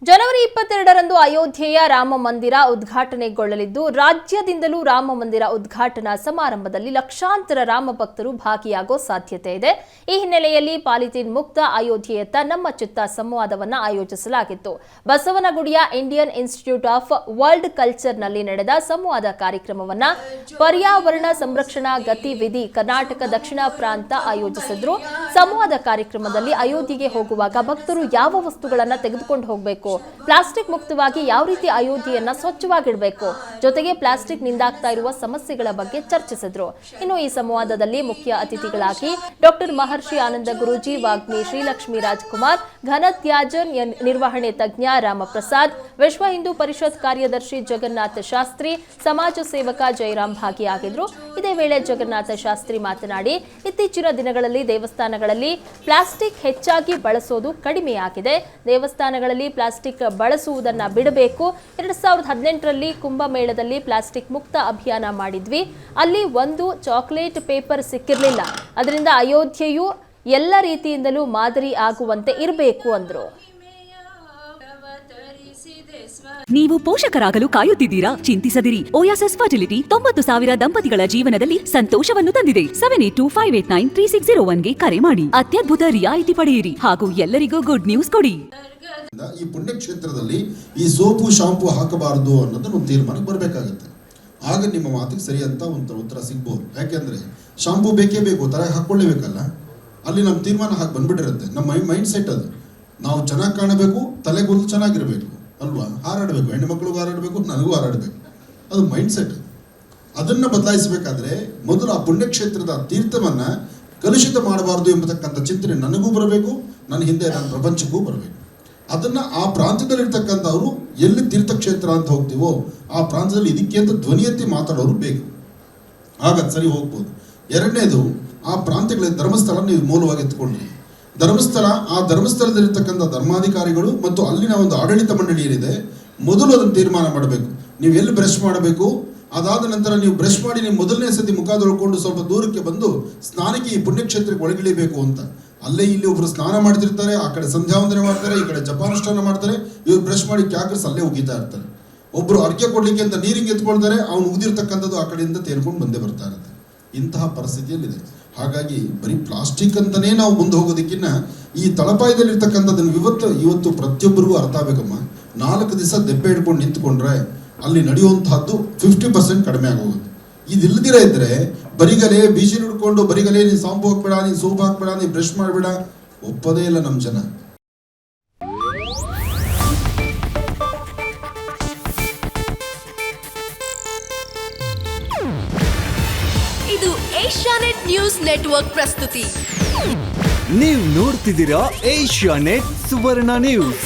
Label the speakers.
Speaker 1: ಜನವರಿ 22ರಂದು ಅಯೋಧ್ಯೆಯ ರಾಮ ಮಂದಿರ ಉದ್ಘಾಟನೆಗೊಳ್ಳಲಿದ್ದು ರಾಜ್ಯದಿಂದಲೂ ರಾಮ ಮಂದಿರ ಉದ್ಘಾಟನಾ ಸಮಾರಂಭದಲ್ಲಿ ಲಕ್ಷಾಂತರ ರಾಮ ಭಕ್ತರು ಭಾಗಿಯಾಗೋ ಸಾಧ್ಯತೆ ಇದೆ. ಈ ಹಿನ್ನೆಲೆಯಲ್ಲಿ ಪಾಲಿಥೀನ್ ಮುಕ್ತ ಅಯೋಧ್ಯೆಯತ್ತ ನಮ್ಮ ಚಿತ್ತ ಸಂವಾದವನ್ನು ಆಯೋಜಿಸಲಾಗಿತ್ತು. ಬಸವನಗುಡಿಯ ಇಂಡಿಯನ್ ಇನ್ಸ್ಟಿಟ್ಯೂಟ್ ಆಫ್ ವರ್ಲ್ಡ್ ಕಲ್ಚರ್ನಲ್ಲಿ ನಡೆದ ಸಂವಾದ ಕಾರ್ಯಕ್ರಮವನ್ನು ಪರ್ಯಾವರಣ ಸಂರಕ್ಷಣಾ ಗತಿವಿಧಿ ಕರ್ನಾಟಕ ದಕ್ಷಿಣ ಪ್ರಾಂತ ಆಯೋಜಿಸಿದ್ರು. ಸಂವಾದ ಕಾರ್ಯಕ್ರಮದಲ್ಲಿ ಅಯೋಧ್ಯೆಗೆ ಹೋಗುವಾಗ ಭಕ್ತರು ಯಾವ ವಸ್ತುಗಳನ್ನು ತೆಗೆದುಕೊಂಡು ಹೋಗಬೇಕು, ಪ್ಲಾಸ್ಟಿಕ್ ಮುಕ್ತವಾಗಿ ಯಾವ ರೀತಿ ಅಯೋಧ್ಯೆಯನ್ನ ಸ್ವಚ್ಛವಾಗಿಡಬೇಕು, ಜೊತೆಗೆ ಪ್ಲಾಸ್ಟಿಕ್ ನಿಂದಾಗ್ತಾ ಇರುವ ಸಮಸ್ಯೆಗಳ ಬಗ್ಗೆ ಚರ್ಚಿಸಿದ್ರು. ಇನ್ನು ಈ ಸಂವಾದದಲ್ಲಿ ಮುಖ್ಯ ಅತಿಥಿಗಳಾಗಿ ಡಾಕ್ಟರ್ ಮಹರ್ಷಿ ಆನಂದ ಗುರೂಜಿ, ವಾಗ್ಮಿ ಶ್ರೀಲಕ್ಷ್ಮಿ ರಾಜ್ಕುಮಾರ್, ಘನತ್ಯಾಜ್ಯ ನಿರ್ವಹಣೆ ತಜ್ಞ ರಾಮಪ್ರಸಾದ್, ವಿಶ್ವ ಹಿಂದೂ ಪರಿಷತ್ ಕಾರ್ಯದರ್ಶಿ ಜಗನ್ನಾಥ ಶಾಸ್ತ್ರಿ, ಸಮಾಜ ಸೇವಕ ಜಯರಾಮ್ ಭಾಗಿಯಾಗಿದ್ರು. ಇದೇ ವೇಳೆ ಜಗನ್ನಾಥ ಶಾಸ್ತ್ರಿ ಮಾತನಾಡಿ, ಇತ್ತೀಚಿನ ದಿನಗಳಲ್ಲಿ ದೇವಸ್ಥಾನಗಳಲ್ಲಿ ಪ್ಲಾಸ್ಟಿಕ್ ಹೆಚ್ಚಾಗಿ ಬಳಸೋದು ಕಡಿಮೆಯಾಗಿದೆ. ದೇವಸ್ಥಾನಗಳಲ್ಲಿ ಪ್ಲಾಸ್ಟಿಕ್ ಬಳಸುವುದನ್ನ ಬಿಡಬೇಕು. 2018ರಲ್ಲಿ ಕುಂಭಮೇಳದಲ್ಲಿ ಪ್ಲಾಸ್ಟಿಕ್ ಮುಕ್ತ ಅಭಿಯಾನ ಮಾಡಿದ್ವಿ. ಅಲ್ಲಿ ಒಂದು ಚಾಕ್ಲೇಟ್ ಪೇಪರ್ ಸಿಕ್ಕಿರಲಿಲ್ಲ. ಅದರಿಂದ ಅಯೋಧ್ಯೆಯು ಎಲ್ಲ ರೀತಿಯಿಂದಲೂ ಮಾದರಿ ಆಗುವಂತೆ ಇರಬೇಕು ಅಂದ್ರು.
Speaker 2: ನೀವು ಪೋಷಕರಾಗಲು ಕಾಯುತ್ತಿದ್ದೀರಾ? ಚಿಂತಿಸದಿರಿ. ಓಯಾಸಿಸ್ ಫರ್ಟಿಲಿಟಿ 90,000 ದಂಪತಿಗಳ ಜೀವನದಲ್ಲಿ ಸಂತೋಷವನ್ನು ತಂದಿದೆ. 7825893601ಗೆ ಕರೆ ಮಾಡಿ. ಅತ್ಯದ್ಭುತ ರಿಯಾಯಿತಿ ಪಡೆಯಿರಿ ಹಾಗೂ ಎಲ್ಲರಿಗೂ ಗುಡ್ ನ್ಯೂಸ್ ಕೊಡಿ.
Speaker 3: ಈ ಪುಣ್ಯಕ್ಷೇತ್ರದಲ್ಲಿ ಈ ಸೋಪು ಶಾಂಪು ಹಾಕಬಾರದು ಅನ್ನೋದನ್ನ ಒಂದು ತೀರ್ಮಾನಕ್ಕೆ ಬರಬೇಕಾಗುತ್ತೆ. ಆಗ ನಿಮ್ಮ ಮಾತಿಗೆ ಸರಿಯಂತ ಒಂದು ಉತ್ತರ ಸಿಗ್ಬೋದು. ಯಾಕೆಂದ್ರೆ ಶಾಂಪು ಬೇಕೇ ಬೇಕು, ತರ ಹಾಕೊಳ್ಳೇಬೇಕಲ್ಲ. ಅಲ್ಲಿ ನಮ್ಮ ತೀರ್ಮಾನ ಹಾಕಿ ಬಂದ್ಬಿಟ್ಟಿರುತ್ತೆ. ನಮ್ಮ ಮೈಂಡ್ ಸೆಟ್ ಅದು. ನಾವು ಚೆನ್ನಾಗಿ ಕಾಣಬೇಕು, ತಲೆಗೊಂದು ಚೆನ್ನಾಗಿರ್ಬೇಕು ಅಲ್ವಾ, ಹಾರಾಡಬೇಕು, ಹೆಣ್ಣು ಮಕ್ಕಳಿಗೂ ಹಾರಾಡಬೇಕು, ನನಗೂ ಹಾರಾಡಬೇಕು, ಅದು ಮೈಂಡ್ ಸೆಟ್. ಅದನ್ನು ಬದಲಾಯಿಸಬೇಕಾದ್ರೆ ಮೊದಲು ಆ ಪುಣ್ಯಕ್ಷೇತ್ರದ ತೀರ್ಥವನ್ನ ಕಲುಷಿತ ಮಾಡಬಾರದು ಎಂಬತಕ್ಕಂಥ ಚಿಂತನೆ ನನಗೂ ಬರಬೇಕು, ನನ್ನ ಹಿಂದೆ ನನ್ನ ಪ್ರಪಂಚಕ್ಕೂ ಬರಬೇಕು. ಅದನ್ನು ಆ ಪ್ರಾಂತ್ಯದಲ್ಲಿರ್ತಕ್ಕಂಥವ್ರು ಎಲ್ಲಿ ತೀರ್ಥಕ್ಷೇತ್ರ ಅಂತ ಹೋಗ್ತೀವೋ ಆ ಪ್ರಾಂತ್ಯದಲ್ಲಿ ಇದಕ್ಕೆ ಅಂತ ಧ್ವನಿ ಎತ್ತಿ ಮಾತಾಡೋರು ಬೇಕು, ಆಗ ಸರಿ ಹೋಗ್ಬೋದು. ಎರಡನೇದು, ಆ ಪ್ರಾಂತ್ಯಗಳಲ್ಲಿ ಧರ್ಮಸ್ಥಳ ನೀವು ಮೂಲವಾಗಿ ಎತ್ಕೊಂಡ್ರಿ. ಧರ್ಮಸ್ಥಳ, ಆ ಧರ್ಮಸ್ಥಳದಲ್ಲಿರ್ತಕ್ಕಂಥ ಧರ್ಮಾಧಿಕಾರಿಗಳು ಮತ್ತು ಅಲ್ಲಿನ ಒಂದು ಆಡಳಿತ ಮಂಡಳಿ ಏನಿದೆ, ಮೊದಲು ಅದನ್ನು ತೀರ್ಮಾನ ಮಾಡಬೇಕು. ನೀವು ಎಲ್ಲಿ ಬ್ರಷ್ ಮಾಡಬೇಕು, ಅದಾದ ನಂತರ ನೀವು ಬ್ರಷ್ ಮಾಡಿ ನೀವು ಮೊದಲನೇ ಸತಿ ಮುಖ ತೊಳ್ಕೊಂಡು ಸ್ವಲ್ಪ ದೂರಕ್ಕೆ ಬಂದು ಸ್ನಾನಕ್ಕೆ ಈ ಪುಣ್ಯಕ್ಷೇತ್ರಕ್ಕೆ ಒಳಗಿಳಿಬೇಕು ಅಂತ. ಅಲ್ಲೇ ಇಲ್ಲಿ ಒಬ್ರು ಸ್ನಾನ ಮಾಡ್ತಿರ್ತಾರೆ, ಆ ಕಡೆ ಸಂಧ್ಯಾವಂದನೆ ಮಾಡ್ತಾರೆ, ಈ ಕಡೆ ಜಪಾನುಷ್ಠಾನ ಮಾಡ್ತಾರೆ, ಇವ್ರು ಬ್ರಷ್ ಮಾಡಿ ಕ್ಯಾಕರ್ಸ್ ಅಲ್ಲೇ ಉಗಿತಾ ಇರ್ತಾರೆ. ಒಬ್ರು ಅರ್ಕೆ ಕೊಡ್ಲಿಕ್ಕೆ ಅಂತ ನೀರಿಗೆ ಎತ್ಕೊಳ್ತಾರೆ, ಅವ್ನು ಉಗಿದಿರ್ತಕ್ಕಂಥದ್ದು ಆ ಕಡೆಯಿಂದ ತೇರ್ಕೊಂಡು ಬಂದೇ ಬರ್ತಾ ಇರುತ್ತೆ. ಇಂತಹ ಪರಿಸ್ಥಿತಿಯಲ್ಲಿದೆ. ಹಾಗಾಗಿ ಬರೀ ಪ್ಲಾಸ್ಟಿಕ್ ಅಂತಲೇ ನಾವು ಮುಂದೆ ಹೋಗೋದಕ್ಕಿಂತ ಈ ತಳಪಾಯದಲ್ಲಿರ್ತಕ್ಕಂಥದ್ದನ್ನು ಇವತ್ತು ಪ್ರತಿಯೊಬ್ಬರಿಗೂ ಅರ್ಥ ಆಗಬೇಕಮ್ಮ. 4 ದಿವಸ ದೆಬ್ಬೆ ಹಿಡ್ಕೊಂಡು ನಿಂತ್ಕೊಂಡ್ರೆ ಅಲ್ಲಿ ನಡೆಯುವಂತಹದ್ದು 50% ಕಡಿಮೆ ಆಗೋಗುತ್ತೆ. ಇದಿಲ್ಲದಿರ ಇದ್ರೆ ಬರಿಗಲೆ ಬೀಜಿ ಹಿಡ್ಕೊಂಡು ಬರಿಗಲೆ ನೀನು ಸಾಂಪು ಹಾಕ್ಬೇಡ, ನೀನು ಸೋಪ್ ಹಾಕ್ಬೇಡ, ನೀನು ಬ್ರಷ್ ಮಾಡಬೇಡ, ಒಪ್ಪದೇ ಇಲ್ಲ ನಮ್ಮ ಜನ.
Speaker 4: ಇದು ಏಷ್ಯಾನೆಟ್ ನ್ಯೂಸ್ ನೆಟ್ವರ್ಕ್ ಪ್ರಸ್ತುತಿ.
Speaker 5: ನೀವು ನೋಡ್ತಿದ್ದೀರಾ ಏಷ್ಯಾನೆಟ್ ಸುವರ್ಣ ನ್ಯೂಸ್.